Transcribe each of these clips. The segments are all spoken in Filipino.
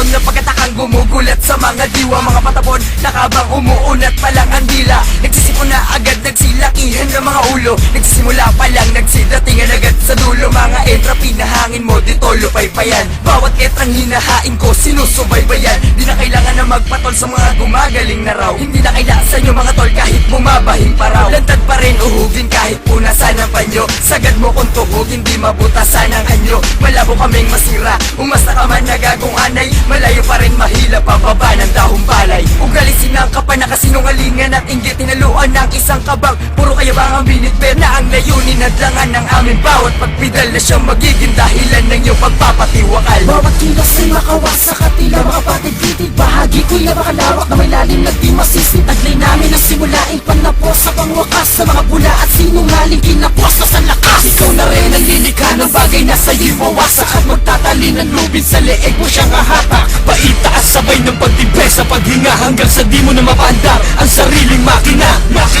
panahon na pagkatakang gumugulat sa mga diwa. Mga patapon, nakabang umuunat pa lang ang dila. Nagsisipon na agad, nagsilakihan ng mga ulo. Nagsisimula pa lang, nagsidatingan agad sa dulo. Mga etra, pinahangin mo, dito lupay-payan. Bawat etrang hinahain ko, sinusubaybayan. Di na kailangan na magpatol sa mga gumagaling na raw. Hindi na kailangan sa inyo mga tol kahit bumabahing paraw. Lantad pa rin uhugin kahit punasan ang panyo. Sagad mo kung tuhog, hindi mabutasan ang anyo. Malabo kaming masira, umasta ka man nagagong anay. Malayo pa rin mahila pababa ng dahong balay. Ugalisin ang kapan na kasinungalingan at inggit. Tinaluan ng isang kabang, puro kayabang ang binitbit na ang layunin hadlangan ng aming bawat pagpidal na siyang magiging dahilan ng iyong pagpapatiwakal. Bawat kilos ay makawasak at tila makapatid-titid. Bahagi ko'y napakalawak na may lalim na di masisid. Taglay namin ang simulain panapos sa pangwakas sa mga bula at sinungaling kinapos na sa lakas. Ikaw na rin ang lilikha ng bagay na sa'yo'y wawasak at magtatalin ng lubid sa leeg mo siyang hahatak. Paitaas sabay ng pagtibre sa paghinga hanggang sa di mo na mapaandar ang sariling makina.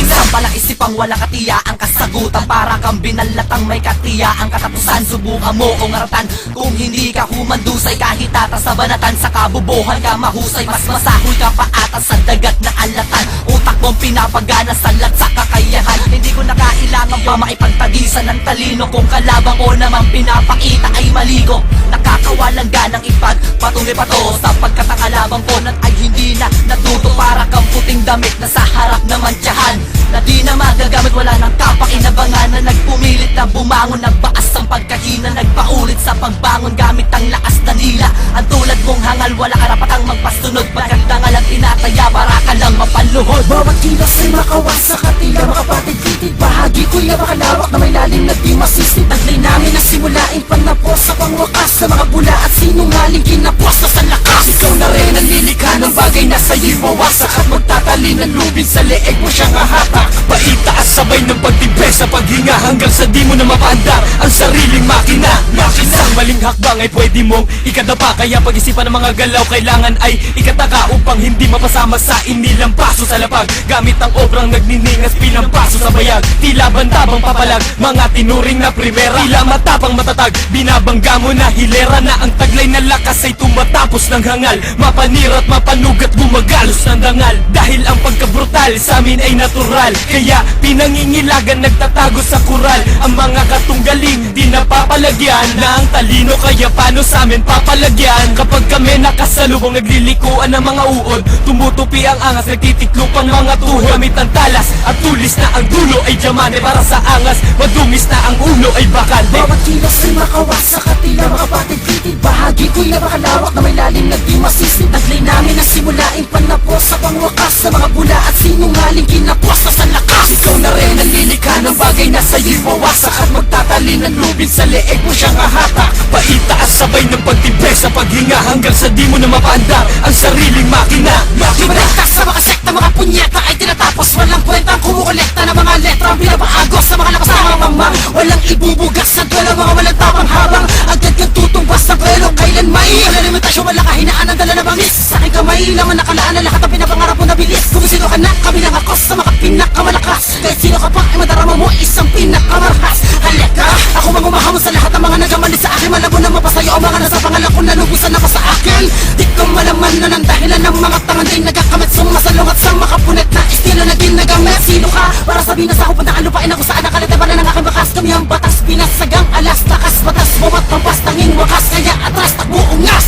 Sampalang isipang wala katiya ang kasagutan. Para kang binalatang may katiya ang katapusan. Subukan mo kung aratan kung hindi ka humandusay. Kahit tata sa banatan sa kabubuhan ka mahusay. Mas masahoy ka pa ata sa dagat na alatan. Utak mong pinapagana sa sa kakayahan. Hindi ko na kailangan pa maipagtagisan ng talino. Kung kalabang ko naman pinapakita ay maligo. Nakakawalang ganang ipagpatuloy pa to sapagkat ang kalabang ko ay hindi na natuto. Para kang puting damit na sa harap na mantsahan na di na magagamit, wala nang kapakinabangan. Na nagpumilit na bumangon, nagbaas ang pagkahina. Nagpaulit sa pagbangon gamit ang lakas na dila. Ang tulad mong hangal, wala karapatang magpasunod. Pagkatangal ang tinataya para ka lang mapaluhod. Bawat kilos ay makawasak at tila makapatid-titid. Bahagi ko'y napakalawak na may lalim na di masisid. Taglay namin ang simulain panapos sa pangwakas sa mga bula at sinungaling kinapos na sa lakas. Ikaw na rin ang lilikha ng bagay na sa'yo'y wawasak at magtatalin ng lubid sa leeg mo siyang hahatak. Paitaas sabay ng pagtibre sa paghinga hanggang sa di mo na mapaandar ang sariling makina. Isang maling hakbang ay pwede mong ikadapa. Kaya pag-isipan ng mga galaw kailangan ay ikataka upang hindi mapasama sa inilang paso sa lapag. Gamit ang obrang nagniningas bilang paso sa bayag. Tila bantabang papalag, mga tinuring na primera. Tila matapang matatag, binabangga mo na hilera. Na ang taglay na lakas ay tumatapos ng hangal. Mapanira't mapanugat gumagalos ng dangal. Dahil ang pagkabrutal sa amin ay natural. Kaya pinangingilagan nagtatago sa kural. Ang mga katunggaling di napapalagyan na ang talino kaya paano sa amin papalagyan. Kapag kami nakasalubong naglilikuan ng mga uod, tumutupi ang angas, nagtitiklop ang mga tuhod. Gamit ang talas at tulis na ang dulo ay diamante. Para sa angas, madumis na ang ulo ay bakal. Bawat kilos ay makawasak at tila makapatid-titid. Bahagi ko'y napakalawak na may lalim na di masisid. Taglay namin ang simulain panapos sa pangwakas sa mga bula at sinungaling kinapos na sa lakas. Ikaw na rin ang lilikha ng bagay na sa'yo'y wawasak at magtatalin ng lubid sa leeg mo siyang hahatak. Paitaas sabay ng pagtibre sa paghinga hanggang sa di mo na mapaandar ang sariling makina. Ibaligtas sa mga sekta, mga punyeta ay tinatapos. Walang kwentang kumukolekta ng mga letra. Ang pinapaagos sa mga lakas ng mga mama. Walang ibubugas sa duelo, mga walang tapang habang agad kang tutumbas sa pelo. Kailan may limitasyon, wala kahinaan ang dala na bangis. Sa aking kamay lamang nakalaan na lahat ang pinapangarap mo na bilis. Kung sino ka na, kami lang ako sa mga pinakamalakas. Kahit sino ka pa ay madarama mo isang pinakamarahas. Halika, ako mang umahamon sa lahat ng mga nagamalit sa akin. Malabo na mapasayo ang mga nasa pangalan ko na lubusan na pa sa akin. Di ko malaman na ng dahilan ng mga tangan din nagkakamit. Sumasalong at sa makapunet na estilo na ginagamit. Sino ka? Para sabihin na sa ako punta ang lupain ako saan nakalitabanan ng aking bakas. Kami ang batas, pinasagang alas, lakas, batas, bumat, pampas, tanging wakas. Kaya atras, takbo, ungas.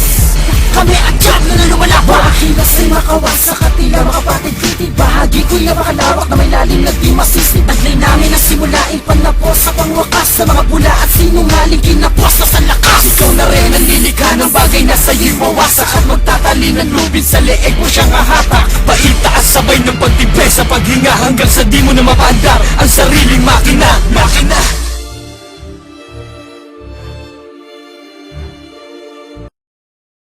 Kami ang job na lumalaban. Bawat kilos ay makawasak at tila makapatid-titid. Bahagi ko'y napakalawak na may lalim na di masisid. Taglay namin ang simulain panapos sa pangwakas sa mga bula at sinungaling kinapos na sa lakas. Ikaw na rin ang lilikha ng bagay na sa'yo'y wawasak at magtatalin ng lubid sa leeg mo siyang hahatak. Paitaas sabay ng pagtibre sa paghinga hanggang sa di mo na mapaandar ang sariling makina.